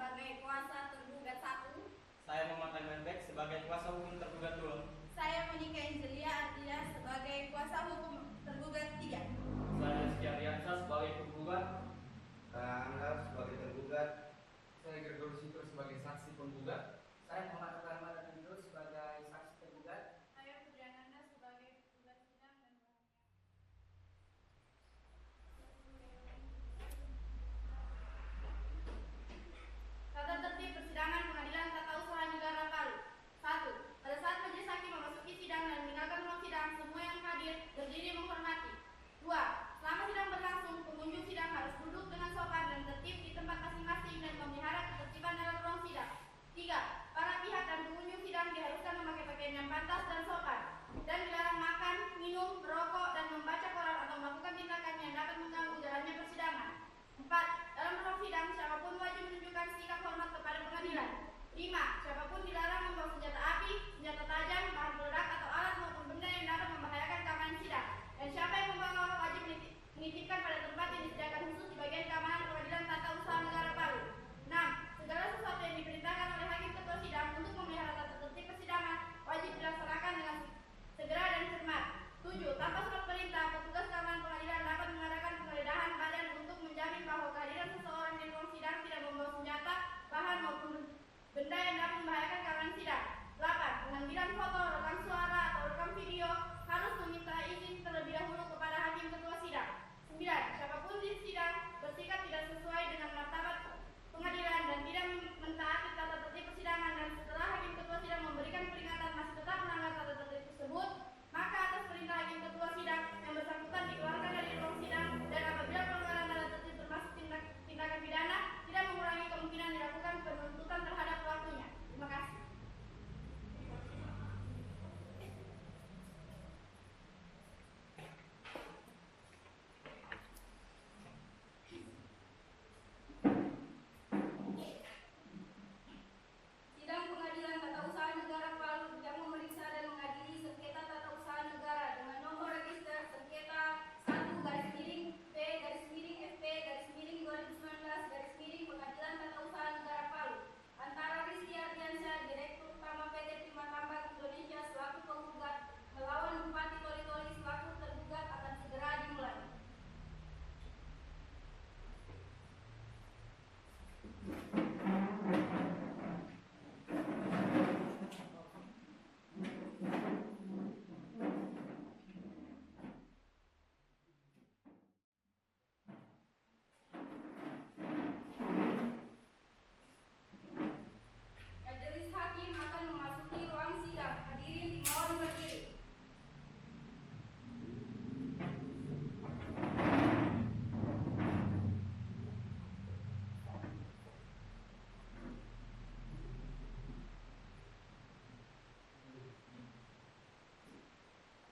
sebagai kuasa tergugat 1. Saya Muhammad Almanbek sebagai kuasa hukum tergugat 2. Saya Monika Angelia Ardia sebagai kuasa hukum tergugat 3. Saya Rizky Ariansa sebagai penggugat. Saya Angga sebagai tergugat. Saya Gregor Sitor sebagai saksi penggugat. Saya Muhammad Rahmat Abdul sebagai saksi tergugat. Saya Putri Ananda sebagai tergugat sidang dan Tata tertib persidangan Pengadilan Tata Usaha Negara Palu. 1. Pada saat majelis hakim memasuki sidang dan meninggalkan ruang sidang, semua yang hadir berdiri menghormati. 2. Selama sidang berlangsung, pengunjung sidang harus duduk dengan sopan dan tertib di tempat masing-masing dan memelihara ketertiban dalam ruang sidang. 3. Para pihak dan pengunjung sidang diharuskan memakai pakaian yang pantas dan sopan, dan dilarang makan, minum, merokok, dan membaca koran atau melakukan tindakan yang dapat mengganggu jalannya persidangan. 4. Dalam ruang sidang, siapapun wajib menunjukkan sikap hormat kepada pengadilan. 5. Siapapun dilarang membawa senjata api, senjata tajam, bahan peledak atau alat maupun benda yang dapat membahayakan keamanan sidang. Dan siapa yang membawa wajib menitipkan pada tempat yang disediakan khusus di bagian keamanan Pengadilan Tata Usaha Negara Palu. 6. Segala sesuatu yang diperintahkan oleh hakim ketua sidang untuk memelihara tata tertib persidangan wajib dilaksanakan dengan segera dan cermat. 7. Tanpa surat perintah, petugas keamanan pengadilan dapat mengadakan penggeledahan badan untuk menjamin bahwa kehadiran seseorang di ruang sidang tidak membawa senjata, bahan maupun benda yang dapat membahayakan keamanan sidang. 8. Pengambilan foto, rekam suara, atau rekam video harus meminta izin terlebih dahulu kepada hakim ketua sidang. 9. Siapapun di sidang bersikap tidak sesuai dengan martabat pengadilan dan tidak mentaati tata tertib persidangan dan setelah hakim ketua sidang memberikan peringatan masih tetap melanggar tata tertib tersebut, maka atas perintah hakim ketua sidang yang bersangkutan dikeluarkan dari ruang sidang dan apabila pelanggaran tata tertib termasuk tindakan pidana tidak mengurangi kemungkinan dilakukan penuntutan terhadap pelakunya. Terima kasih. Sidang Pengadilan Tata Usaha Negara Palu yang memeriksa dan mengadili sengketa tata usaha negara dengan nomor register sengketa 1-FP-FP-2019 Pengadilan Tata Usaha Negara Palu antara Rizky Ardiansyah, Direktur Utama PT Prima Tambang Indonesia selaku penggugat melawan Bupati Toli-Toli selaku tergugat akan segera dimulai. Majelis hakim akan memasuki ruang sidang. Hadirin dimohon berdiri.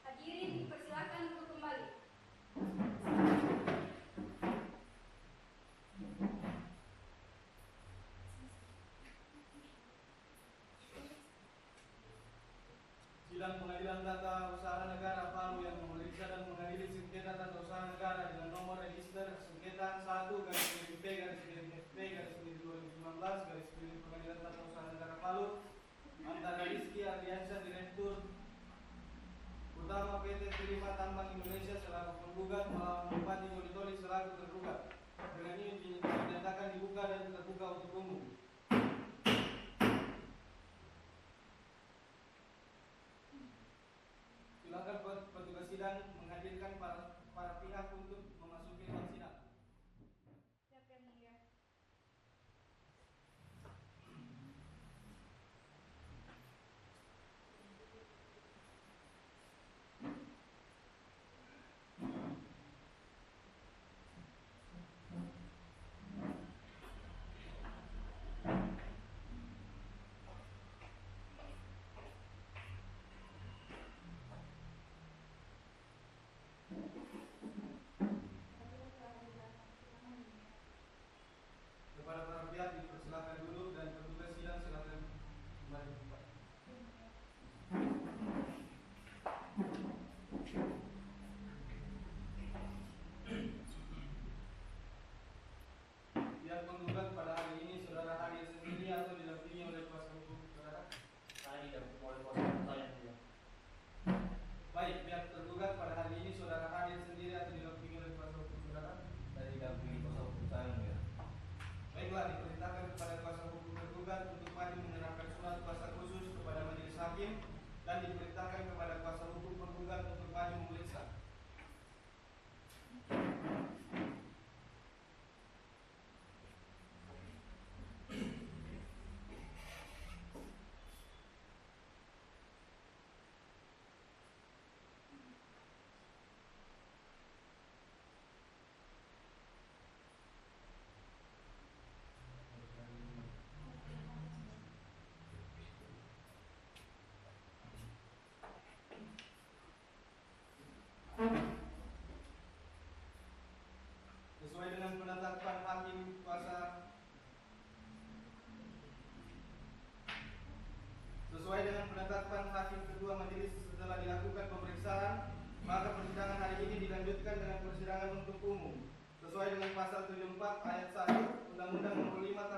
Hadirin dipersilakan duduk kembali. Sidang Pengadilan Tata Usaha Negara Palu yang memeriksa dan mengadili sengketa tata usaha negara dengan nomor register sengketa 1-FP-FP-2019 Pengadilan Tata Usaha Negara Palu antara Rizky Ardiansyah, Direktur Utama PT Prima Tambang Indonesia selaku penggugat melawan Bupati Toli-Toli selaku tergugat. Dengan ini dinyatakan dibuka dan terbuka untuk umum. Silakan petugas sidang menghadirkan para pihak untuk memasuki ruang sidang. Siap yang mulia. Kepada para pihak dipersilakan duduk dan petugas sidang silakan kembali ke tempat. Pihak penggugat pada hari ini saudara Haris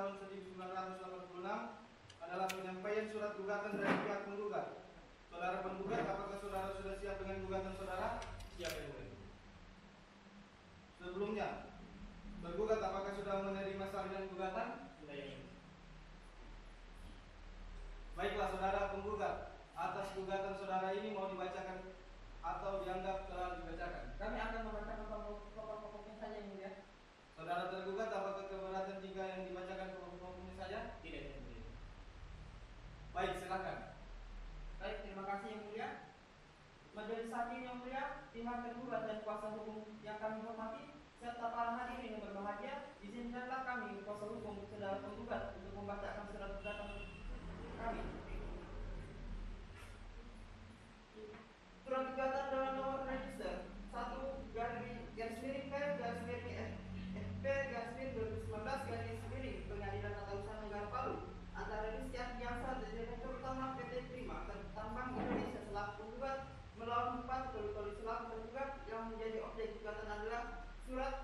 tahun 1986 adalah penyampaian surat gugatan dari pihak penggugat. Saudara penggugat, apakah saudara sudah siap dengan gugatan saudara? Siap yang mulia. Sebelumnya, tergugat apakah sudah menerima salinan gugatan? Sudah yang mulia. Baiklah saudara penggugat, atas gugatan saudara ini mau dibacakan atau dianggap telah dibacakan. Kami akan membacakan pokok-pokoknya saja yang mulia. Saudara tergugat, apakah keberatan jika yang dibacakan pokok-pokoknya saja? Tidak yang mulia. Baik, silakan. Baik, terima kasih yang mulia. Majelis hakim yang mulia, pihak tergugat dan kuasa hukum yang kami hormati, serta para hadirin yang berbahagia, izinkanlah kami kuasa hukum saudara penggugat untuk membacakan surat gugatan kami. Surat gugatan dengan nomor register 1 garis miring P garis miring FP garis miring 2019 garis miring Pengadilan Tata Usaha Negara Palu antara Rizky Ardiansa dan Direktur Utama PT Prima Tambang Indonesia selaku penggugat melawan Bupati Toli selaku tergugat yang menjadi objek gugatan adalah surat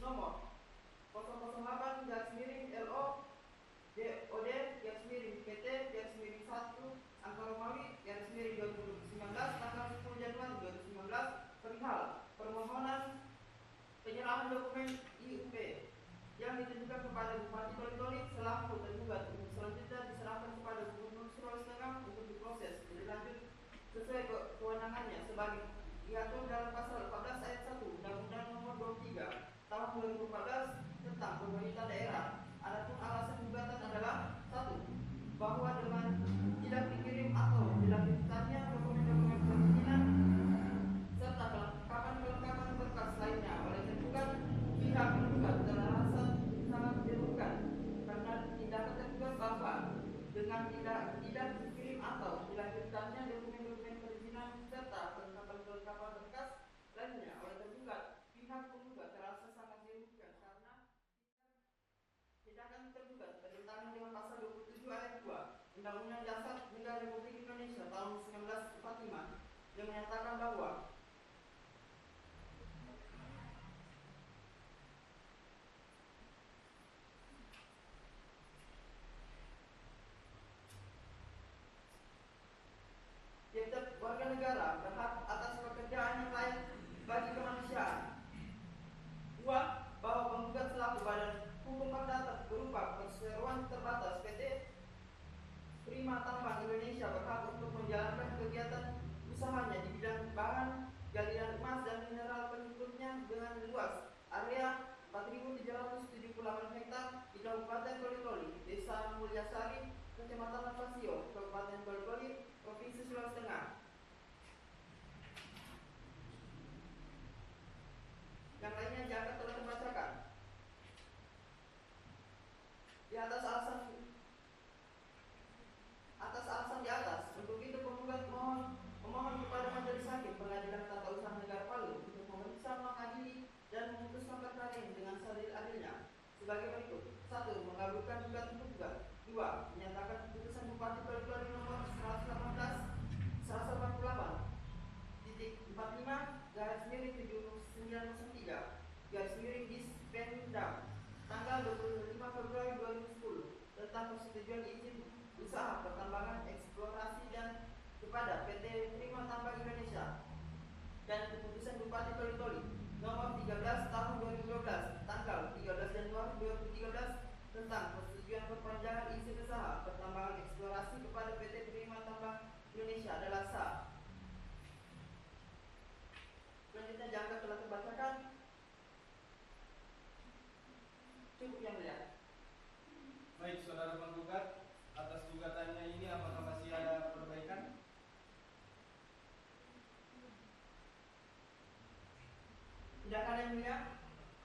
nomor 008 garis miring LO DOD garis miring PT garis miring 1 angka Romawi garis miring 2019 tanggal 10 Januari 2019 perihal permohonan penyerahan dokumen IUP yang ditujukan kepada Bupati Toli selaku tergugat untuk selanjutnya diserahkan kepada Gubernur Sulawesi Tengah untuk diproses lebih lanjut sesuai kewenangannya sebagai diatur dalam pasal 14 ayat 1 Undang-Undang Nomor 23 Tahun 2014 tentang pemerintah daerah. Adapun alasan gugatan adalah 1. Bahwa dengan tidak dikirim atau dilanjutkannya dokumen-dokumen perizinan serta kelengkapan berkas lainnya oleh tergugat, pihak penggugat terasa sangat dirugikan karena tindakan tergugat bahwa dengan tidak dikirim atau dilanjutkannya dokumen-dokumen perizinan serta kelengkapan berkas lainnya oleh tergugat, pihak penggugat terasa sangat dirugikan karena tindakan tergugat bertentangan dengan pasal 27 ayat 2 Undang-Undang Dasar Negara Republik Indonesia tahun 1945 yang menyatakan bahwa tiap warga negara berhak atas pekerjaan yang layak bagi kemanusiaan. 2. Bahwa penggugat selaku badan hukum perdata berupa perseroan terbatas PT Prima Tambang Indonesia berhak untuk menjalankan kegiatan usahanya di bidang bahan galian emas dan mineral pengikutnya dengan luas area 4.778 hektar di Kabupaten Toli, Desa Mulyasari, Kecamatan Lapasio, Kabupaten Toli, Provinsi Sulawesi Tengah. Yang lainnya dianggap telah terbacakan. Di atas alasan di atas, untuk itu penggugat memohon kepada Majelis Hakim Pengadilan Tata Usaha Negara Palu untuk memeriksa, mengadili, dan memutuskan perkara ini dengan seadil-adilnya sebagai berikut: 1. Mengabulkan gugatan penggugat. 2. Menyatakan keputusan Bupati Toli nomor 148/45 garis miring 7903 garis miring Dispendam tanggal 25 Februari 2010 tentang persetujuan izin usaha pertambangan eksplorasi dan kepada PT Prima Tambang Indonesia dan keputusan Bupati Toli nomor 13 tahun 2012 tanggal 13 Januari 2013 tentang persetujuan perpanjangan izin usaha pertambangan eksplorasi kepada PT Prima Tambang Indonesia adalah sah. Selanjutnya dianggap telah terbacakan. Cukup yang mulia. Baik, saudara penggugat, atas gugatannya ini apakah masih ada perbaikan? Tidak ada yang mulia.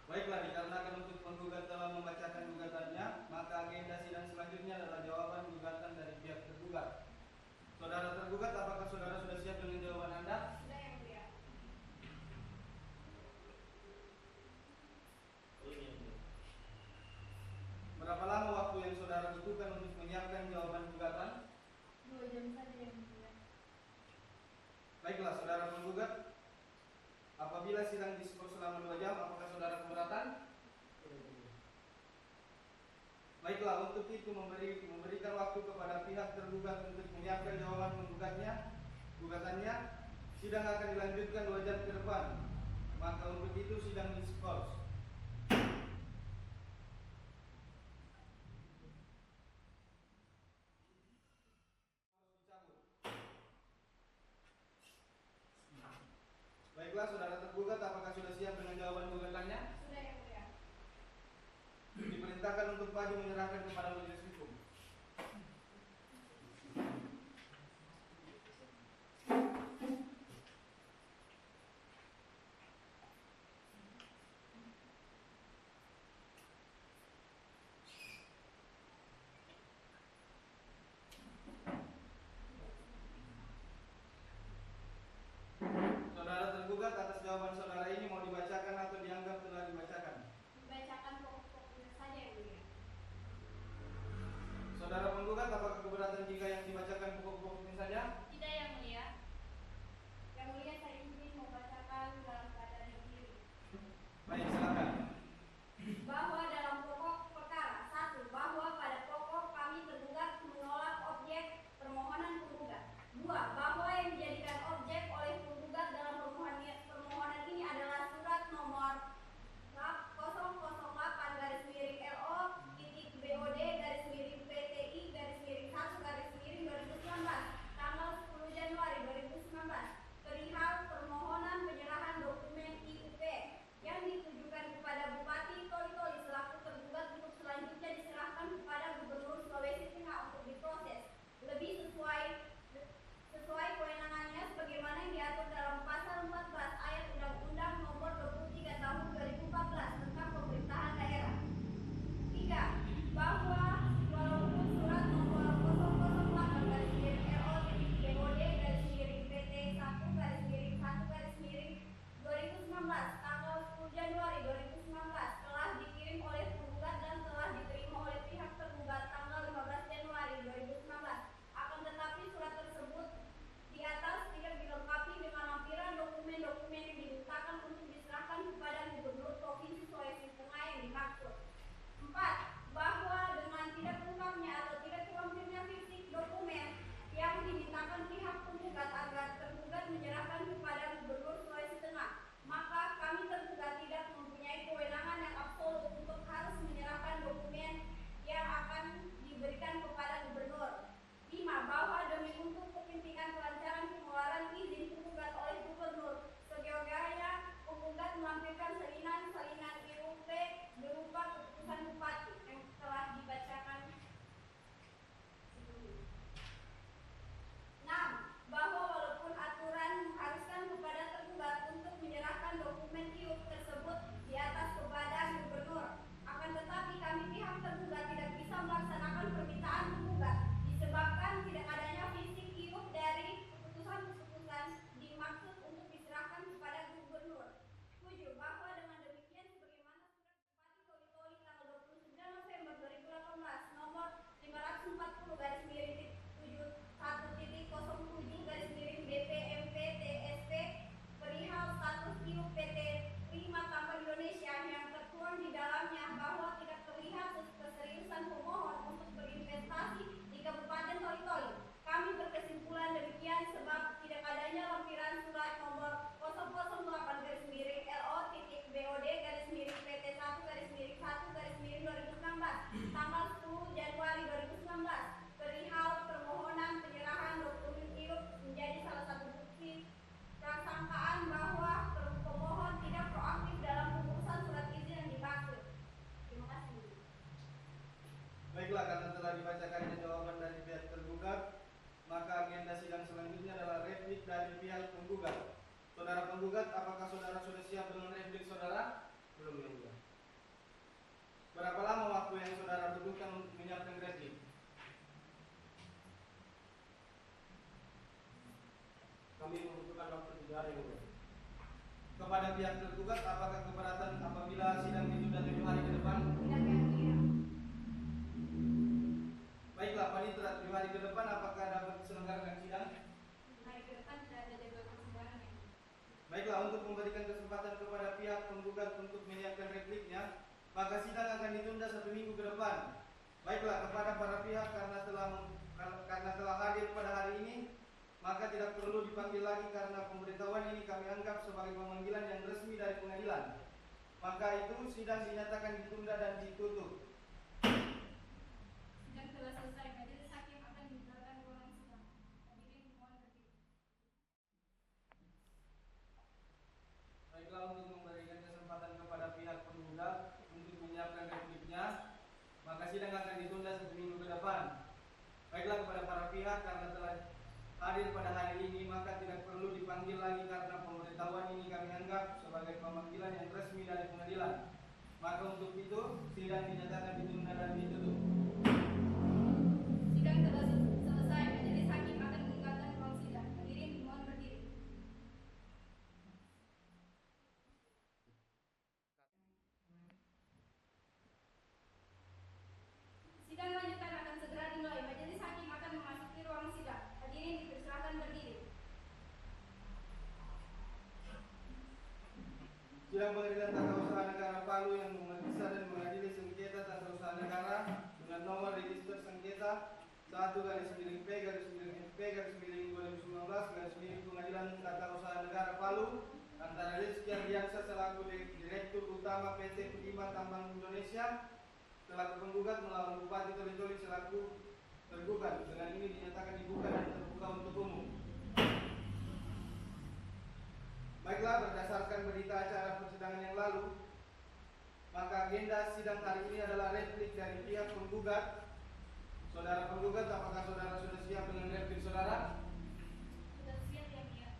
Baiklah, dikarenakan untuk penggugat telah membacakan gugatannya, maka agenda sidang selanjutnya adalah jawaban gugatan dari pihak tergugat. Saudara tergugat, apakah saudara sudah siap dengan jawaban Anda? Sudah yang mulia. Berapa lama waktu yang saudara butuhkan untuk menyiapkan jawaban gugatan? 2 jam saja yang mulia. Baiklah, saudara penggugat, apabila sidang diskors selama 2 jam, apakah saudara keberatan? Baiklah, untuk itu memberikan waktu kepada pihak tergugat untuk menyiapkan jawaban gugatannya. Sidang akan dilanjutkan 2 jam ke depan. Maka untuk itu sidang diskors. Baiklah, saudara tergugat, apakah sudah siap dengan jawaban gugatannya? Sudah yang mulia. Diperintahkan untuk maju menyerahkan kepada majelis hukum. Saudara tergugat, atas jawaban saudara ini mau dibacakan atau dianggap telah dibacakan? Dibacakan pokok-pokoknya saja yang mulia. Saudara penggugat, apakah keberatan jika yang dibacakan pokok-pokoknya saja? Tidak yang mulia. Yang mulia saya ingin membacakan dalam keadaan yang diri. Baik, silakan. Bahwa dalam pokok perkara 1, bahwa pada pokok kami tergugat menolak objek permohonan penggugat. 2, bahwa yang dijadikan objek oleh penggugat dalam permohonan ini adalah surat nomor 008 garis miring LO titik BOD garis miring PTI garis miring 1 garis miring 2019 tanggal 10 Januari 2019 perihal permohonan penyerahan dokumen IUP yang ditujukan kepada Bupati Toli-Toli selaku tergugat untuk selanjutnya diserahkan kepada Gubernur Sulawesi Tengah untuk diproses lebih sesuai kewenangannya sebagaimana yang diatur dalam pasal 14 ayat Undang-Undang Nomor 23 Tahun 2014 tentang Pemerintahan Daerah. 3, bahwa walaupun surat nomor 008 garis miring LO BOD garis miring PT 1 garis miring 1 garis miring 2019 tanggal 10 Januari 2019 telah dikirim oleh penggugat dan telah diterima oleh pihak tergugat tanggal 15 Januari 2019, akan tetapi surat tersebut di atas tidak dilengkapi dengan lampiran dokumen-dokumen yang dimintakan untuk diserahkan kepada Gubernur Provinsi Sulawesi Tengah yang dimaksud. 4, bahwa dengan tidak lengkapnya atau tidak terlampirnya fisik dokumen yang dimintakan pihak penggugat agar tergugat menyerahkan kepada Gubernur Sulawesi Tengah, maka kami tergugat tidak mempunyai kewenangan yang absolut untuk harus menyerahkan dokumen yang akan diberikan kepada Gubernur. 5, bahwa demi untuk kepentingan kelancaran pengeluaran izin penggugat oleh Gubernur, seyogyanya penggugat melampirkan salinan IUP berupa keputusan Bupati yang telah dibacakan sebelumnya. 6, bahwa walaupun aturan mengharuskan kepada tergugat untuk menyerahkan dokumen IUP tersebut di atas kepada Gubernur, akan tetapi kami pihak tergugat tidak bisa melaksanakan permintaan penggugat disebabkan tidak adanya fisik IUP dari keputusan-keputusan dimaksud untuk diserahkan kepada Gubernur. 7, bahwa dengan demikian sebagaimana surat Bupati Toli-Toli tanggal 29 November 2018 nomor 540 garis miring 71.07 garis miring BPMP TSP perihal status IUP PT Prima Tambang Indonesia yang tertuang di dalamnya bahwa tidak terlihat keseriusan pemohon untuk berinvestasi di Kabupaten Toli-Toli. Kami berkesimpulan demikian sebab tidak adanya lampiran surat nomor 008 garis miring LO titik BOD garis miring PT 1 garis miring 1 garis miring 2016 tanggal 10 Januari 2019 perihal permohonan penyerahan dokumen IUP menjadi salah satu bukti prasangkaan bahwa pemohon tidak proaktif dalam pengurusan surat izin yang dimaksud. Terima kasih. Baiklah, karena telah dibacakannya jawaban dari pihak tergugat, maka agenda sidang selanjutnya adalah replik dari pihak penggugat. Saudara penggugat, apakah saudara sudah siap dengan replik saudara? Belum yang mulia. Berapa lama waktu yang saudara butuhkan untuk menyiapkan replik? Kami membutuhkan waktu 3 hari yang mulia. Kepada pihak tergugat, apakah keberatan apabila sidang ditunda 7 hari ke depan? Tidak yang mulia. Baiklah, panitera 7 hari ke depan apakah dapat diselenggarakan sidang? Hari ke depan tidak ada jadwal persidangan yang Baiklah, untuk memberikan kesempatan kepada pihak penggugat untuk menyiapkan repliknya, maka sidang akan ditunda 1 minggu ke depan. Baiklah, kepada para pihak karena telah hadir pada hari ini, maka tidak perlu dipanggil lagi karena pemberitahuan ini kami anggap sebagai pemanggilan yang resmi dari pengadilan. Maka itu sidang dinyatakan ditunda dan ditutup. Sidang telah selesai. Majelis hakim akan meninggalkan ruangan sidang. Hadirin mohon berdiri. Baiklah, untuk memberikan kesempatan kepada pihak penggugat untuk menyiapkan repliknya, maka sidang akan ditunda 1 minggu ke depan. Baiklah, kepada para pihak karena telah hadir pada hari ini, maka tidak perlu dipanggil lagi karena pemberitahuan ini kami anggap sebagai pemanggilan yang resmi dari pengadilan. Maka untuk itu sidang dinyatakan ditunda dan ditutup. Sidang telah selesai. Majelis hakim akan meninggalkan ruang sidang. Hadirin mohon berdiri. Sidang lanjutan akan segera dimulai. Majelis hakim akan memasuki ruang sidang. Hadirin dipersilakan berdiri. Sidang Pengadilan Tata Usaha Negara Palu yang memeriksa dan mengadili sengketa tata usaha negara dengan nomor register sengketa 1/FP/FP/2019 Pengadilan Tata Usaha Negara Palu antara Rizky Ardiansyah selaku Direktur Utama PT Prima Tambang Indonesia selaku penggugat melawan Bupati Toli-Toli selaku tergugat. Dengan ini dinyatakan dibuka dan terbuka untuk umum. Baiklah, berdasarkan berita acara persidangan yang lalu, maka agenda sidang hari ini adalah replik dari pihak penggugat. Saudara penggugat, apakah saudara sudah siap dengan replik saudara? Sudah siap yang mulia.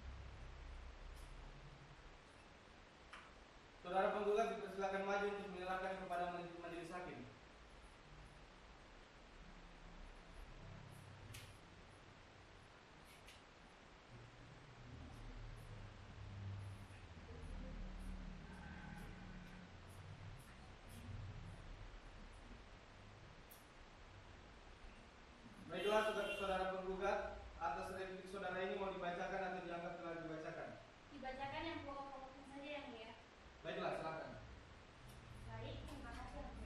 Saudara penggugat dipersilakan maju untuk menyerahkan kepada majelis hakim. Baiklah, saudara penggugat, atas replik saudara ini mau dibacakan atau dianggap telah dibacakan? Dibacakan yang pokok-pokoknya saja yang mulia. Baiklah, silakan. Baik, terima kasih.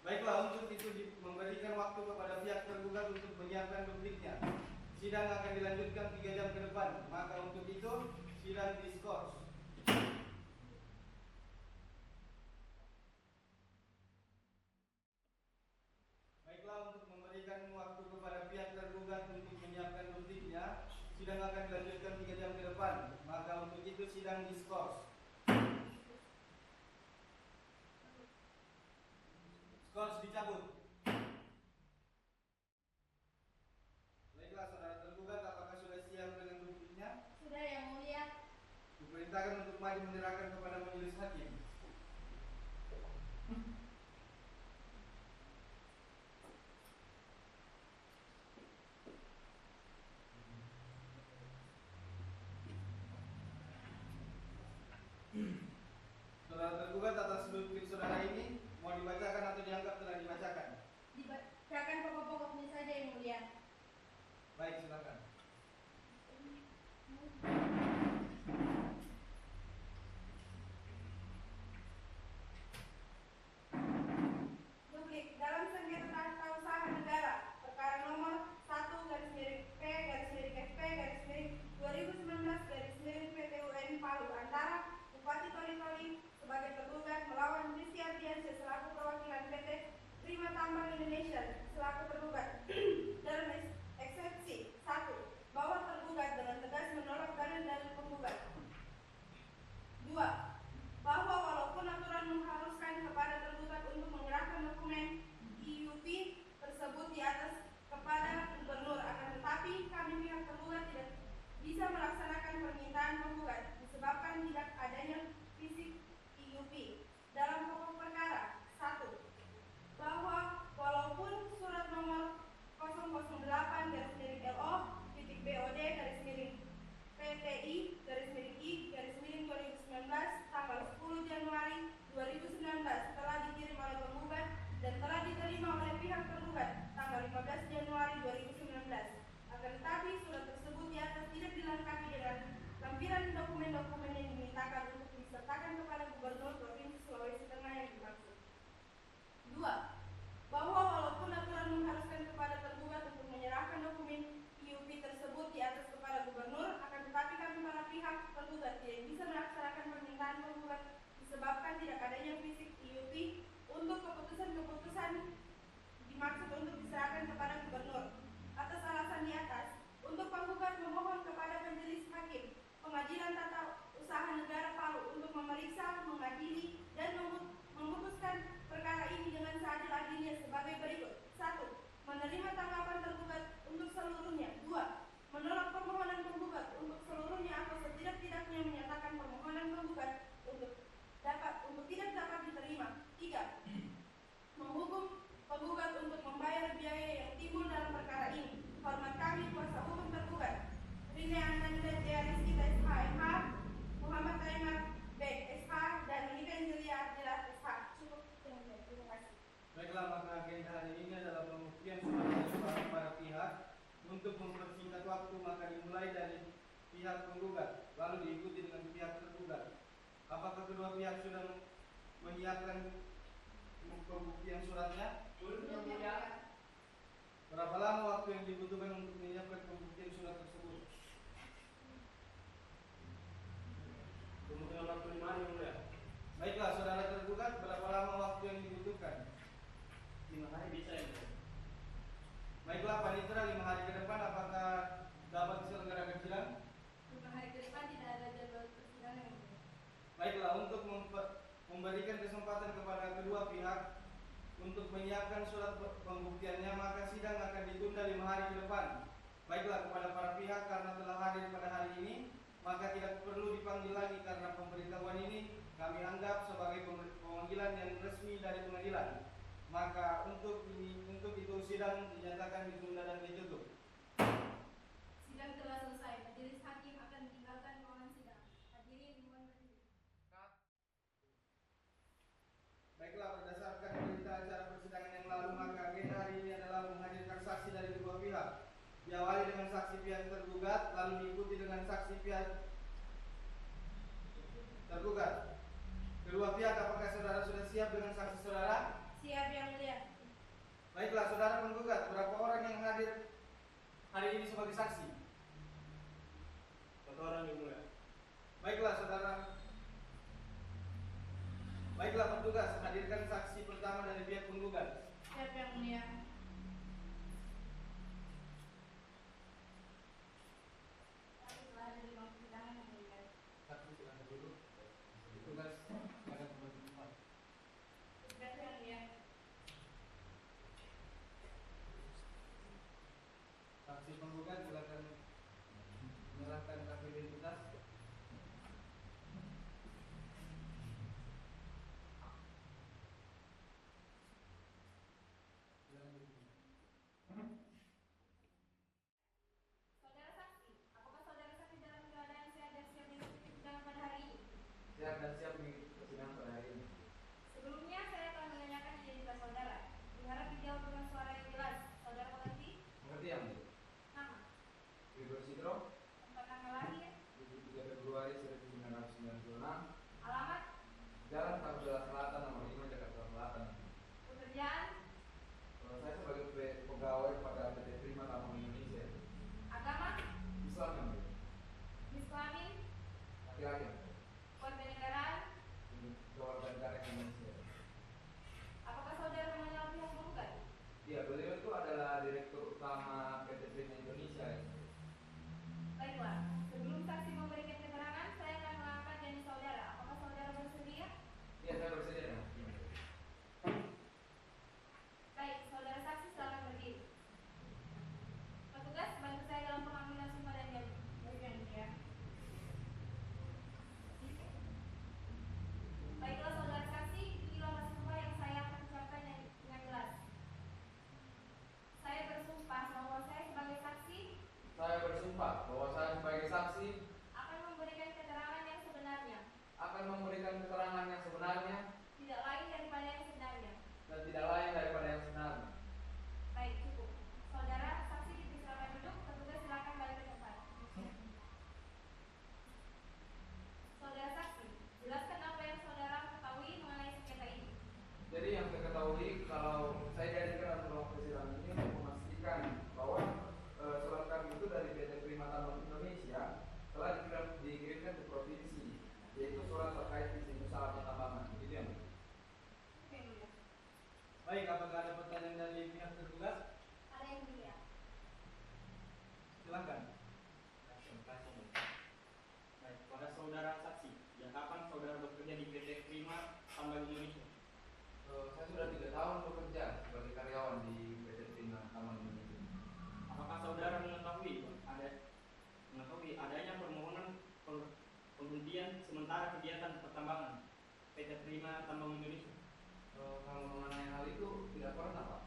Baiklah, untuk itu memberikan waktu kepada pihak tergugat untuk menyiapkan dupliknya. Sidang akan dilanjutkan 3 jam ke depan. Maka untuk itu sidang diskors. Baiklah, untuk memberikan waktu kepada pihak tergugat untuk menyiapkan dupliknya, sidang akan dilanjutkan 3 jam ke depan. Maka untuk itu sidang diskors. Skors dicabut. Baiklah, saudara tergugat, apakah sudah siap dengan dupliknya? Sudah yang mulia. Diperintahkan untuk maju menyerahkan kepada majelis hakim. Saudara tergugat, atas duplik saudara ini mau dibacakan atau dianggap telah dibacakan? Dibacakan pokok-pokoknya saja yang mulia. Baik, silakan. Duplik dalam sengketa tata usaha negara perkara nomor 1/P/FP/2019 Palu antara Bupati Toli-Toli sebagai tergugat melawan Rizky Ardiansyah selaku perwakilan PT Prima Tambang Indonesia selaku tergugat. Dalam eksepsi 1. Bahwa tergugat dengan tegas menolak dalil-dalil penggugat. 2. Bahwa walaupun aturan mengharuskan kepada tergugat untuk menyerahkan dokumen IUP tersebut di atas kepada gubernur, akan tetapi kami pihak tergugat tidak bisa melaksanakan permintaan penggugat disebabkan tidak adanya fisik IUP. Dalam pokok perkara 1. Bahwa walaupun surat nomor 008-BOD-PTI-I-2019 tanggal 10 Januari 2019 telah dikirim oleh penggugat dan telah diterima oleh pihak tergugat tanggal 15 Januari 2019. Akan tetapi surat tersebut di atas tidak dilengkapi dengan lampiran dokumen-dokumen yang dimintakan untuk disertakan kepada Gubernur Provinsi Sulawesi Tengah yang dimaksud. 2. Bahwa walaupun aturan mengharuskan kepada tergugat untuk menyerahkan dokumen IUP tersebut di atas kepada gubernur, akan tetapi kami para pihak tergugat tidak bisa melaksanakan permintaan penggugat disebabkan tidak adanya fisik IUP untuk keputusan-keputusan dimaksud untuk diserahkan kepada gubernur. Atas alasan di atas, untuk penggugat memohon kepada majelis hakim Pengadilan Tata Usaha Negara Palu untuk memeriksa, mengadili, dan memutuskan perkara ini dengan seadil-adilnya sebagai berikut. 1. Menerima tanggapan tergugat untuk seluruhnya. 2. Menolak permohonan penggugat untuk seluruhnya atau setidak-tidaknya menyatakan permohonan penggugat untuk tidak dapat diterima. 3. Menghukum penggugat untuk membayar biaya yang timbul dalam perkara ini. Hormat kami kuasa hukum tergugat Rine Ananda Jaya Rizky SHMH, Muhammad Taimar B SH, dan Evangelia Ardila SH. Cukup. Terima kasih. Baiklah, maka agenda hari ini adalah pembuktian surat para pihak. Untuk mempersingkat waktu, maka dimulai dari pihak penggugat, lalu diikuti dengan pihak tergugat. Apakah kedua pihak sudah menyiapkan pembuktian suratnya? Belum ya. Berapa lama waktu yang dibutuhkan untuk menyiapkan pembuktian surat tersebut? Kemungkinan waktu 5 hari yang mulia. Baiklah, saudara tergugat, berapa lama waktu yang dibutuhkan? 5 hari bisa ya? Baiklah, panitera 5 hari ke depan apakah dapat diselenggarakan sidang? 5 hari ke depan tidak ada jadwal persidangan. Baiklah, untuk memberikan kesempatan kepada kedua pihak untuk menyiapkan surat pembuktiannya, maka sidang akan ditunda 5 hari ke depan. Baiklah, kepada para pihak karena telah hadir pada hari ini, maka tidak perlu dipanggil lagi karena pemberitahuan ini kami anggap sebagai pemanggilan yang resmi dari pengadilan. Maka untuk itu sidang dinyatakan ditunda dan ditutup. Sidang telah selesai. Majelis hakim akan meninggalkan ruangan sidang. Hadirin dimohon berdiri. Baiklah, berdasarkan berita acara persidangan yang lalu, maka agenda hari ini adalah menghadirkan saksi dari kedua pihak. Diawali dengan saksi pihak tergugat, lalu diikuti dengan saksi pihak tergugat. Kedua pihak, apakah saudara sudah siap dengan saksi saudara? Siap yang mulia. Baiklah, saudara penggugat, berapa orang yang hadir hari ini sebagai saksi? Satu orang yang mulia. Baiklah, saudara. Baiklah, petugas, hadirkan saksi pertama dari pihak penggugat. Siap yang mulia. Saksi telah hadir di ruang persidangan yang mulia. Saksi silakan dulu. Petugas silakan kembali ke tempat. Siap yang mulia. Saksi penggugat silakan menyerahkan kartu identitas. Saudara saksi, apakah saudara saksi dalam keadaan sehat dan siap mengikuti persidangan pada hari ini? Siap dan siap mengikuti persidangan pada hari ini. Sebelumnya saya telah menanyakan identitas saudara. Diharap dijawab dengan suara yang jelas. Saudara mengerti? Mengerti yang mulia? Nama, Gregor Sidro, tempat tanggal lahir, 23 Februari 1996, alamat, Jalan Karbela Selatan nomor 5 Jakarta Selatan. pekerjaan, Saya sebagai pegawai pada PT Prima Tambang Indonesia. agama, Islam yang mulia. jenis kelamin, Laki-laki. warga negaraan. Keluarga negara Indonesia. Apakah saudara mengenal pihak penggugat? Iya, beliau itu adalah direktur utama PT Prima Indonesia. Baiklah, sebelum saksi memberikan keterangan, saya akan mengangkat janji saudara. Apakah saudara bersedia? Iya, saya bersedia. Baik, saudara saksi silakan berdiri. Petugas, bantu saya dalam pengambilan sumpah dan janji. Baik yang mulia. Baiklah saudara saksi, inilah sumpah yang saya akan ucapkan dengan jelas. Saya bersumpah bahwa saya sebagai saksi Saya bersumpah bahwa saya sebagai saksi akan memberikan keterangan yang sebenarnya, akan memberikan keterangan yang sebenarnya tidak lain daripada yang sebenarnya. dan tidak lain daripada yang sebenarnya. Baik, cukup. Saudara saksi dipersilakan duduk, petugas silakan balik ke tempat. Saudara saksi, jelaskan apa yang saudara ketahui mengenai sengketa ini. Jadi yang saya ketahui kalau saya dihadirkan dalam ruang persidangan ini untuk memastikan bahwa surat kami itu dari PT Prima Tambang Indonesia telah dikirimkan ke provinsi, yaitu surat terkait izin usaha pertambangan. Begitu ya? Oke, mulia. Baik, apakah ada pertanyaan dari pihak tergugat? Ada yang mulia. Silakan. Baik, pada saudara saksi, sejak kapan saudara bekerja di PT Prima Tambang Indonesia? Saya sudah 3 tahun bekerja sebagai karyawan di PT Prima Tambang Indonesia. Apakah saudara mengetahui adanya permohonan penghentian sementara kegiatan pertambangan PT Prima Tambang Indonesia? Kalau mengenai hal itu tidak pernah, Pak.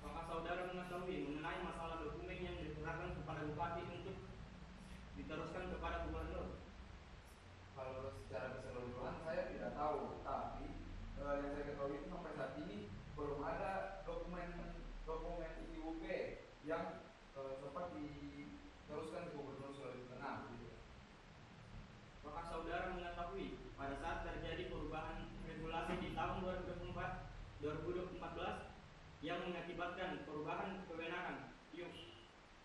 Apakah saudara mengetahui mengenai masalah dokumen yang diserahkan kepada bupati untuk diteruskan kepada gubernur? Kalau secara keseluruhan saya tidak tahu, tapi yang saya ketahui itu sampai saat ini belum ada dokumen IUP yang sempat diteruskan ke Gubernur Sulawesi Tengah. Gitu. Apakah saudara mengetahui pada saat terjadi perubahan regulasi di tahun 2014 yang mengakibatkan perubahan kewenangan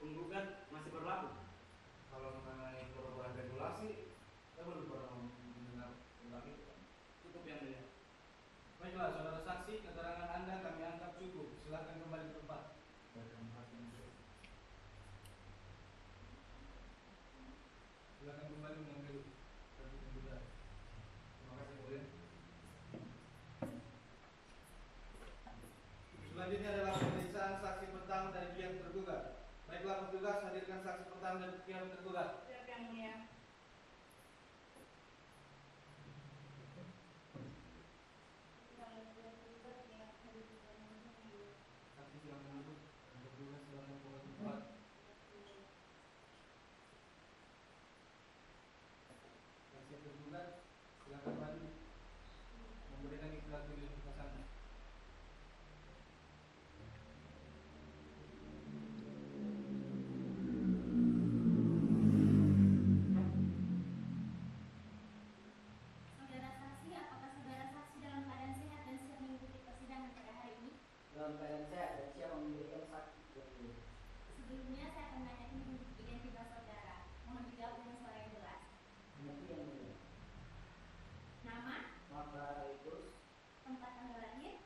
penggugat masih berlaku? Kalau mengenai perubahan regulasi, saya belum pernah mendengar tentang itu. Cukup yang mulia. Baiklah, saudara saksi, keterangan Anda kami anggap cukup. Silakan kembali ke tempat. Silakan kembali mengambil kartu penggugat. Terima kasih, Mulia. Selanjutnya adalah pemeriksaan saksi pertama dari pihak tergugat. Baiklah, petugas, hadirkan saksi pertama dari pihak tergugat. Siap yang mulia. Saksi silakan duduk. Tergugat silakan kembali ke tempat.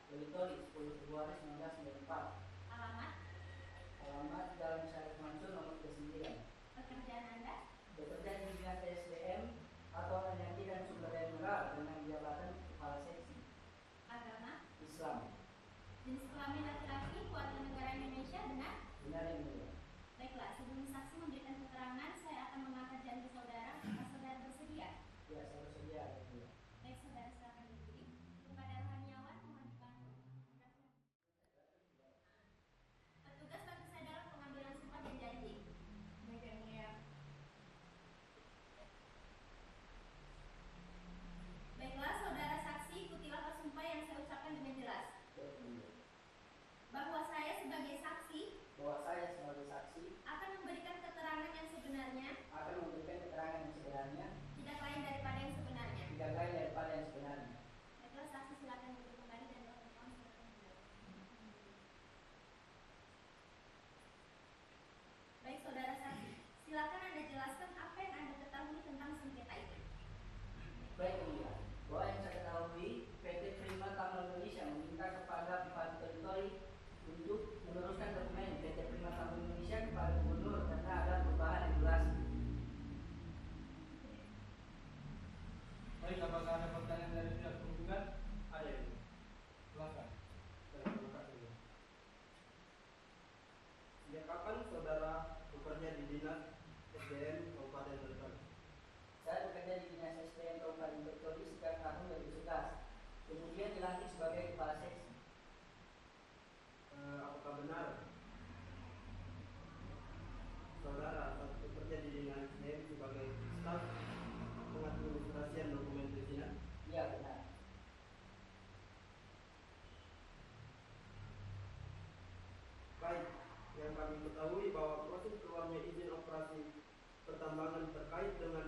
Toli 10 Februari 1994. Alamat Jalan Syarif Mansur nomor 39. Pekerjaan Anda? Bekerja di Dinas SDM atau Energi dan Sumber Daya Mineral dengan jabatan Kepala Seksi. Agama? Islam. Jenis kelamin laki-laki, warga negara Indonesia, benar? Benar yang mulia. Baiklah, sebelum saksi memberikan keterangan, saya akan mengangkat janji saudara. Apakah saudara bersedia? Ya, saya bersedia yang mulia. Baik, saudara silakan berdiri. Kepada rohaniawan mohon dibantu. Petugas bantu saya dalam pengambilan sumpah dan janji. Baik, yang mulia. Baiklah, saudara saksi, ikutilah sumpah yang saya ucapkan dengan jelas. Baik, yang mulia. Bahwa saya sebagai saksi Bahwa saya sebagai saksi akan memberikan keterangan yang sebenarnya, akan memberikan keterangan yang sebenarnya, tidak lain daripada yang sebenarnya. tidak lain daripada yang sebenarnya. Baiklah, saksi silakan duduk kembali dan rohaniawan silakan duduk. Baik, saudara saksi, silakan Anda jelaskan apa yang Anda ketahui tentang sengketa itu. Baik, yang mulia. Bahwa yang saya ketahui, PT Prima Tambang Indonesia meminta kepada Bupati Toli untuk meneruskan dokumen PT Prima Tambang Indonesia kepada Gubernur karena ada perubahan regulasi. Baik, apakah ada pertanyaan dari pihak penggugat? Ada yang Silakan. Terima kasih. Sejak kapan saudara bekerja di Dinas SDM Kabupaten Brebes? Saya bekerja di Dinas SDM Kabupaten Brebes sejak tahun 2011. Kemudian dilantik sebagai Kepala Seksi. Apakah benar saudara saat bekerja di Dinas SDM sebagai staf pengadministrasian dokumen perizinan? Iya, benar. Baik, yang kami ketahui bahwa proses keluarnya izin operasi pertambangan terkait dengan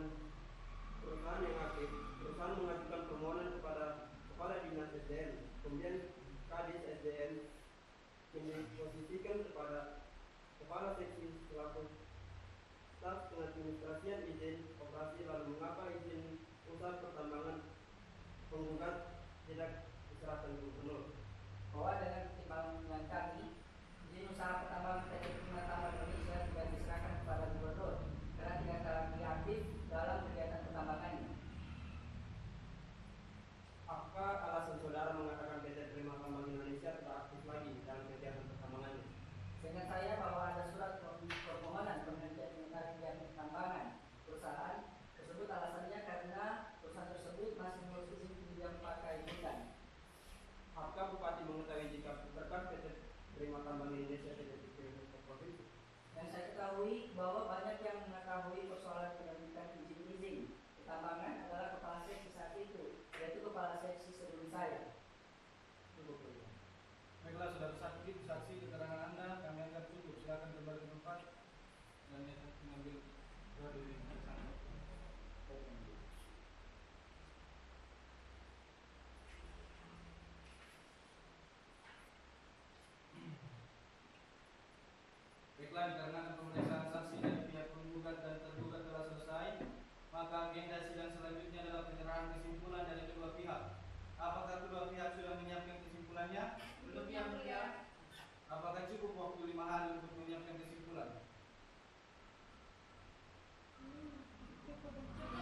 perusahaan yang aktif, perusahaan mengajukan permohonan kepada Kepala Dinas SDM, kemudian Kadis SDM memposisikan kepada Kepala Seksi selaku staf pengadministrasian izin operasi, lalu mengapa izin usaha pertambangan penggugat tidak diserahkan ke Gubernur? Bahwa dengan pertimbangan kami, izin usaha pertambangan PT Prima Tambang Indonesia tidak diserahkan kepada Gubernur karena tidak lagi aktif dalam kegiatan pertambangannya. Apa alasan saudara mengatakan PT Prima Tambang Indonesia tidak aktif lagi dalam kegiatan pertambangannya? Seingat saya bahwa ada surat permohonan penghentian sementara kegiatan pertambangan perusahaan tersebut, alasannya karena perusahaan tersebut masih mengurus izin pinjam pakai hutan. Apakah Bupati mengetahui jika terkait PT Prima Tambang Indonesia tidak dikirim ke provinsi? Yang saya ketahui bahwa banyak yang mengetahui persoalan penerbitan izin pertambangan adalah Kepala Seksi saat itu, yaitu Kepala Seksi sebelum saya. Cukup saja. Baiklah, saudara saksi, keterangan Anda kami anggap cukup. Silakan kembali ke tempat dan mengambil dua diri tersangka. Baiklah, dikarenakan pemeriksaan saksi dari pihak penggugat dan tergugat telah selesai, maka agenda sidang selanjutnya adalah penyerahan kesimpulan dari kedua pihak. Apakah kedua pihak sudah menyiapkan kesimpulannya? Belum, yang mulia. Apakah cukup waktu 5 hari untuk menyiapkan kesimpulan? Cukup,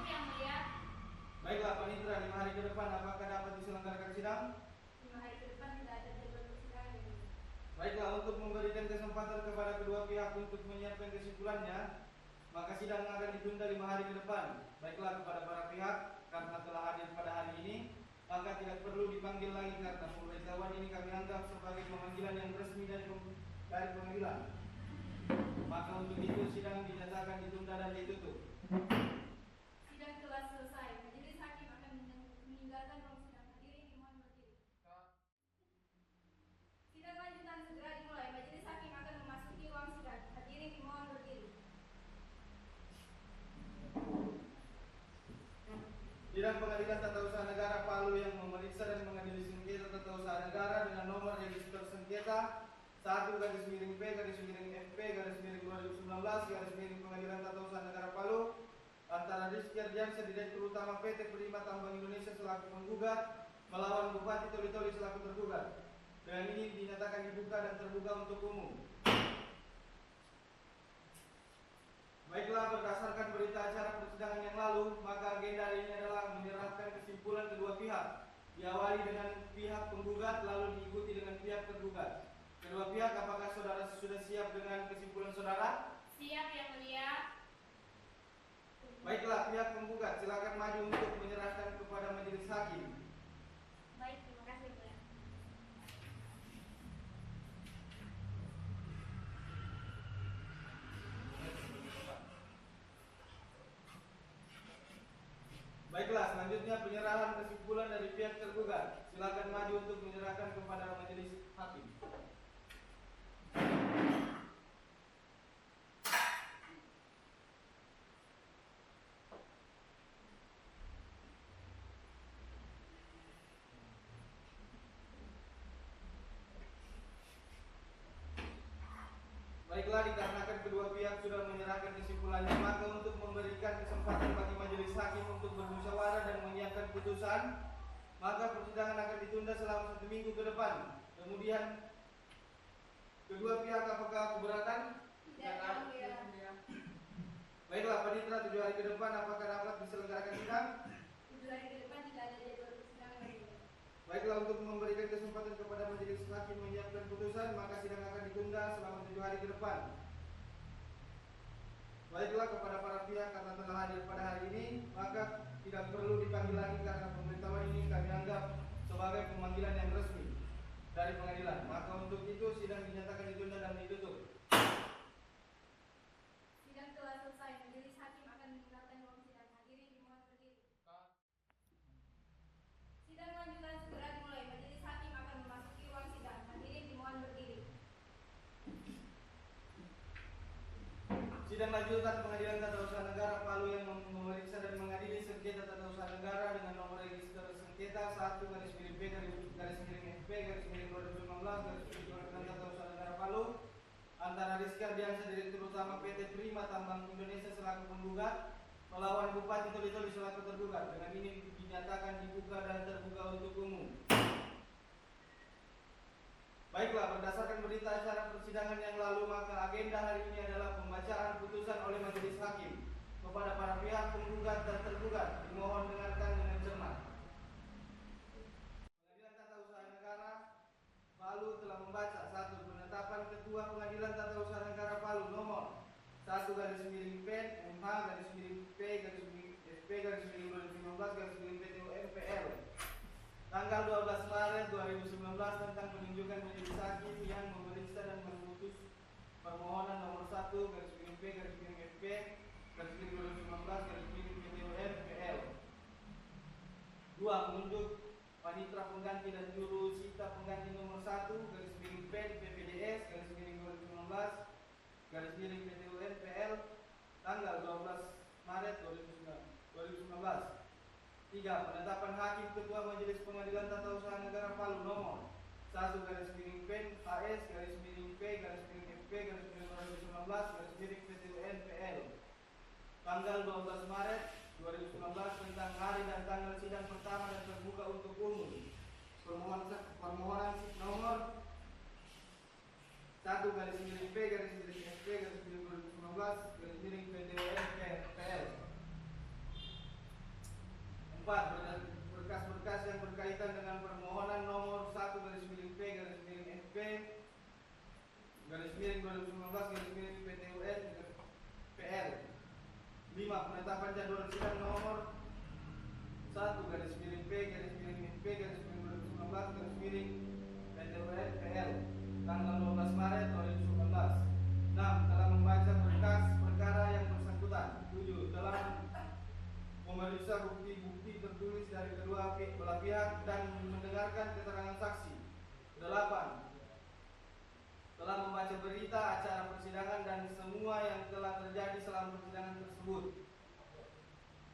yang mulia. Baiklah, Panitera, 5 hari ke depan apakah dapat diselenggarakan sidang? 5 hari ke depan tidak ada jadwal persidangan yang mulia. Baiklah, untuk memberikan kesempatan kepada kedua pihak untuk menyiapkan kesimpulannya, maka sidang akan ditunda 5 hari ke depan. Baiklah, kepada para pihak, karena telah hadir pada hari ini, maka tidak perlu dipanggil lagi karena pemberitahuan ini kami anggap sebagai pemanggilan yang resmi dari pengadilan. Maka untuk itu sidang dinyatakan ditunda dan ditutup. Sidang telah selesai. Majelis hakim akan meninggalkan ruang sidang. Hadirin dimohon berdiri. Sidang lanjutan segera dimulai. Majelis hakim akan memasuki ruang sidang. Hadirin dimohon berdiri. Sidang Pengadilan Tata Usaha Negara Palu yang memeriksa dan mengadili sengketa tata usaha negara dengan nomor register sengketa 1/FP/2019 Pengadilan Tata Usaha Negara Palu antara Rizky Ardiansyah, Direktur Utama PT Prima Tambang Indonesia selaku penggugat melawan Bupati Toli selaku tergugat. Dengan ini dinyatakan dibuka dan terbuka untuk umum. Baiklah, berdasarkan berita acara persidangan yang lalu, maka agenda hari ini adalah menyerahkan kesimpulan kedua pihak. Diawali dengan pihak penggugat, lalu diikuti dengan pihak tergugat. Kedua pihak, apakah saudara sudah siap dengan kesimpulan saudara? Siap, Yang Mulia. Baiklah, pihak penggugat silakan maju untuk menyerahkan kepada majelis hakim. Baik, terima kasih, Mulia. Baiklah, selanjutnya penyerahan kesimpulan dari pihak tergugat. Silakan maju untuk menyerahkan kepada majelis hakim. Baiklah, dikarenakan kedua pihak sudah menyerahkan kesimpulannya, maka untuk memberikan kesempatan bagi majelis hakim untuk bermusyawarah dan menyiapkan putusan, maka persidangan akan ditunda selama 1 minggu ke depan. Kemudian kedua pihak apakah keberatan? Tidak, Yang Mulia. Baiklah, Panitra, 7 hari ke depan apakah dapat diselenggarakan sidang? 7 hari ke depan tidak ada jadwal persidangan, Yang Mulia. Baiklah, untuk memberikan kesempatan kepada majelis hakim menyiapkan putusan, maka sidang akan ditunda selama 7 hari ke depan. Baiklah, kepada para pihak karena telah hadir pada hari ini, maka tidak perlu dipanggil lagi karena pemberitahuan ini kami anggap sebagai pemanggilan yang resmi dari pengadilan. Maka untuk itu sidang dinyatakan ditunda dan ditutup. Sidang telah selesai. Majelis hakim akan meninggalkan ruang sidang. Hadirin dimohon berdiri. Sidang lanjutan segera dimulai. Majelis hakim akan memasuki ruang sidang. Hadirin dimohon berdiri. Sidang lanjutan Pengadilan Tata Usaha Negara Palu yang memeriksa dan mengadili sengketa tata usaha negara dengan nomor register sengketa 1-P-FP-2019-2019 Tata Usaha Negara Palu antara Rizky Ardiansyah, Direktur Utama PT Prima Tambang Indonesia selaku penggugat melawan Bupati Toli-Toli selaku tergugat. Dengan ini dinyatakan dibuka dan terbuka untuk umum. Baiklah, berdasarkan berita acara persidangan yang lalu, maka agenda hari ini adalah pembacaan putusan oleh majelis hakim kepada para pihak penggugat dan tergugat. Dimohon dengarkan dengan cermat. Pengadilan Tata Usaha Negara Palu telah membaca 1. Penetapan Ketua Pengadilan Tata Usaha Negara Palu nomor 1-P-MH-P-FP-2019-PTUMPL tanggal 12 Maret 2019 tentang penunjukan majelis hakim yang memeriksa dan memutus permohonan nomor 1-P-FP-2019-PTUMPL. 2. Menunjuk panitra pengganti dan juru sita pengganti nomor 1-PEN-PPDS-2019-PTUMPL tanggal 12 Maret 2019. 3. Penetapan hakim ketua Majelis Pengadilan Tata Usaha Negara Palu nomor 1-PEN-HS-SP-FP-2019-PTUMPL tanggal 12 Maret 2019 tentang hari dan tanggal sidang pertama dan terbuka untuk umum. Permohonan nomor 1-P-FP-2019-PTUMPL. 4. Berkas-berkas yang berkaitan dengan permohonan nomor 1-P-FP-2019-PTUN-PL. 5. Penetapan jadwal sidang nomor 1-P-FP-2019-PTUN-PL tanggal 12 Maret 2019. 6. Telah membaca berkas perkara yang bersangkutan. 7. Telah memeriksa bukti-bukti tertulis dari kedua belah pihak dan mendengarkan keterangan saksi. 8. Telah membaca berita acara persidangan dan semua yang telah terjadi selama persidangan tersebut.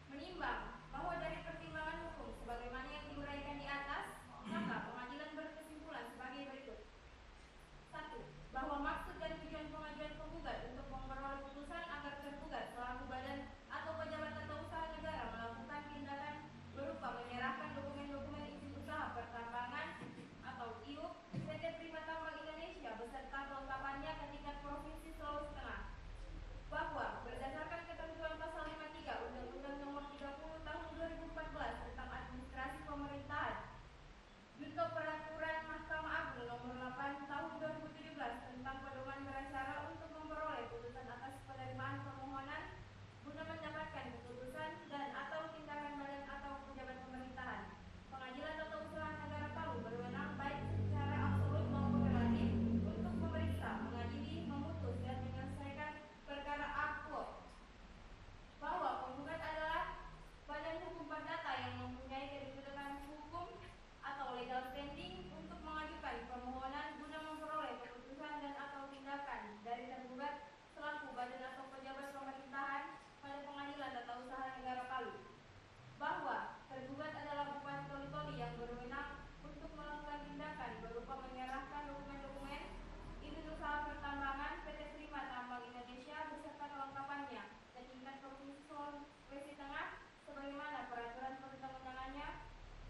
Menimbang bahwa dari pertimbangan hukum sebagaimana yang diuraikan di atas, maka pengadilan berkesimpulan sebagai berikut. 1. Bahwa maksud dan tujuan pengajuan penggugat untuk memperoleh putusan agar tergugat selaku badan atau pejabat tata usaha negara melakukan tindakan berupa menyerahkan dokumen-dokumen izin usaha pertambangan atau IUP, sengketa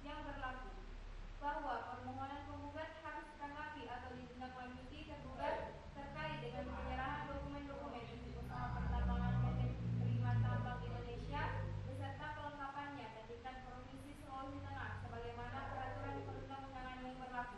yang berlaku, bahwa permohonan penggugat harus ditanggapi atau ditindaklanjuti tergugat terkait dengan penyerahan dokumen-dokumen untuk usaha pertambangan PT Prima Tambang Indonesia beserta kelengkapannya dan tingkat provinsi Sulawesi Tengah sebagaimana peraturan perundang-undangan yang berlaku.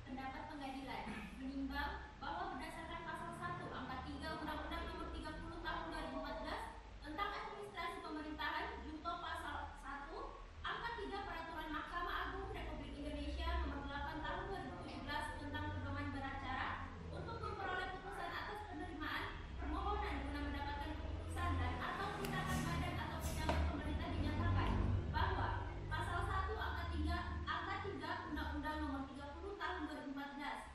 Pendapat pengadilan menimbang bahwa berdasarkan pasal 1 angka 3 Undang-Undang Nomor 30 Tahun 2014 tentang Administrasi Pemerintahan junto pasal 1 angka 3 Peraturan Mahkamah Agung Republik Indonesia Nomor 8 Tahun 2017 tentang pedoman beracara untuk memperoleh putusan atas penerimaan permohonan guna mendapatkan keputusan dan atau tindakan badan atau pejabat pemerintah dinyatakan bahwa pasal 1 angka 3 Undang-Undang Nomor 30 Tahun 2014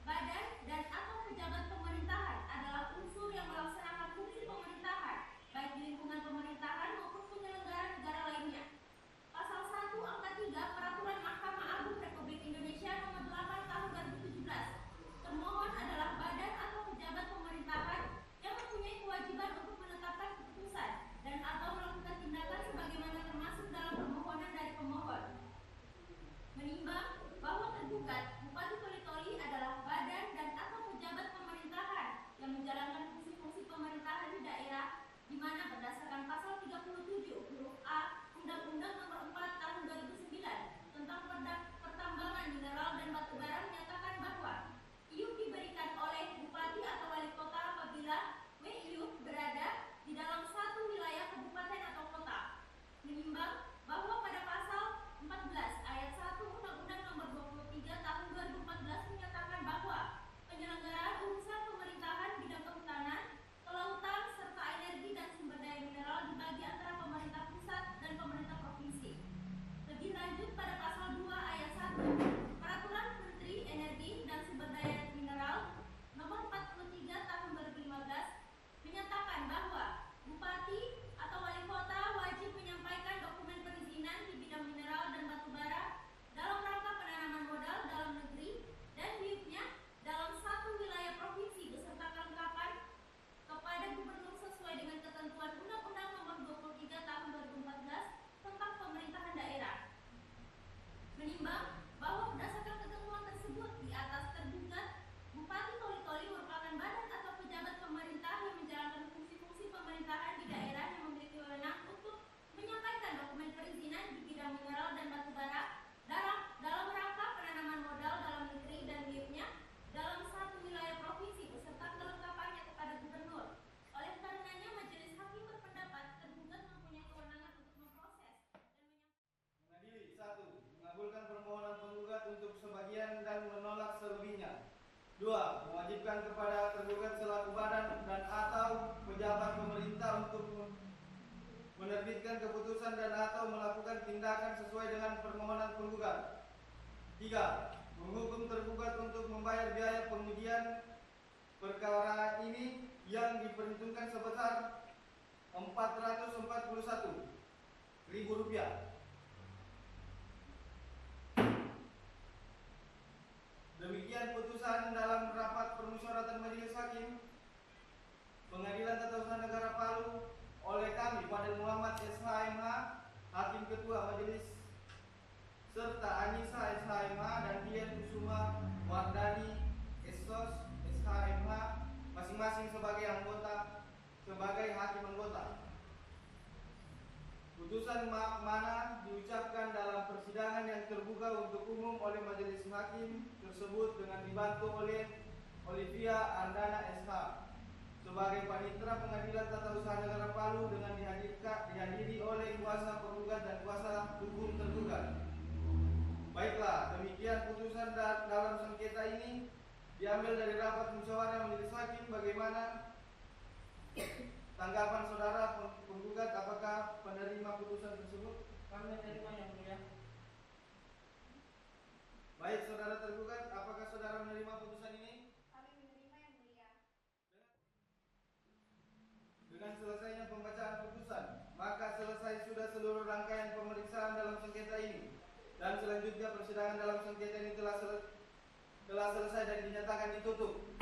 badan dan atau pejabat pemerintahan adalah unsur yang melaksanakan fungsi pemerintahan baik di lingkungan pemerintahan maupun penyelenggara negara lainnya. Pasal 1 angka 3 Peraturan Mahkamah Agung Republik Indonesia Nomor 8 Tahun 2017 termohon adalah badan atau pejabat pemerintahan yang mempunyai kewajiban untuk menetapkan keputusan dan atau melakukan tindakan sebagaimana termasuk dalam permohonan dari pemohon. Menimbang bahwa tergugat Bupati Toli-Toli adalah badan dan atau pejabat pemerintahan yang menjalankan fungsi-fungsi pemerintahan di daerah di mana berdasarkan pasal 37 huruf A Undang-Undang Nomor 4 Tahun 2009 tentang pertambangan mineral dan batubara menyatakan bahwa iup diberikan oleh bupati atau wali kota apabila WIUP berada di dalam satu wilayah kabupaten atau kota. Menimbang bahwa pada pasal 14 ayat 1 Undang-Undang Nomor 23 Tahun 2014 menyatakan bahwa penyelenggaraan urusan pemerintahan bidang kehutanan, kelautan, serta energi dan sumber daya mineral dibagi antara pemerintah pusat dan pemerintah provinsi. Lebih lanjut pada pasal 2 ayat 1 Peraturan Menteri Energi dan Sumber Daya Mineral Nomor 43 Tahun 2015 menyatakan bahwa bupati atau wali kota wajib menyampaikan dokumen perizinan di bidang mineral dan batubara dalam rangka penanaman modal dalam negeri dan WIUP-nya dalam satu wilayah provinsi beserta kelengkapan kepada gubernur sesuai dengan ketentuan Undang-Undang Nomor 23 Tahun 2014 tentang pemerintahan daerah. Menimbang bahwa berdasarkan ketentuan tersebut di atas tergugat Bupati Toli-Toli merupakan badan atau pejabat pemerintah yang menjalankan fungsi-fungsi pemerintahan di daerah yang memiliki wewenang untuk menyampaikan dokumen perizinan di bidang mineral dan batubara dalam rangka penanaman modal dalam negeri dan WIUP-nya dalam satu wilayah provinsi beserta kelengkapannya kepada gubernur. Oleh karenanya majelis hakim berpendapat tergugat mempunyai kewenangan untuk memproses dan Mengadili 1. Mengabulkan permohonan penggugat untuk sebagian dan menolak selebihnya. 2. Mewajibkan kepada tergugat selaku badan dan atau pejabat pemerintah untuk menerbitkan keputusan dan atau melakukan tindakan sesuai dengan permohonan penggugat. 3. Menghukum tergugat untuk membayar biaya pengujian perkara ini yang diperhitungkan sebesar Rp441.000. Demikian putusan dalam rapat permusyawaratan Majelis Hakim Pengadilan Tata Usaha Negara Palu oleh kami Fadil Muhammad SHMH, Hakim Ketua Majelis, serta Anissa SHMH dan Dian Kusuma Wardani SOS SHMH, masing-masing sebagai hakim anggota. Putusan mana diucapkan dalam persidangan yang terbuka untuk umum oleh majelis hakim tersebut dengan dibantu oleh Olivia Andana SH sebagai panitera Pengadilan Tata Usaha Negara Palu dengan dihadiri oleh kuasa penggugat dan kuasa hukum tergugat. Baiklah, demikian putusan dalam sengketa ini diambil dari rapat musyawarah majelis hakim. Bagaimana tanggapan saudara penggugat? Apakah penerima putusan tersebut? Kami menerima yang mulia. Baik, saudara tergugat, apakah saudara menerima putusan ini? Kami menerima yang mulia. Dengan selesainya pembacaan putusan, maka selesai sudah seluruh rangkaian pemeriksaan dalam sengketa ini, dan selanjutnya persidangan dalam sengketa ini telah selesai dan dinyatakan ditutup.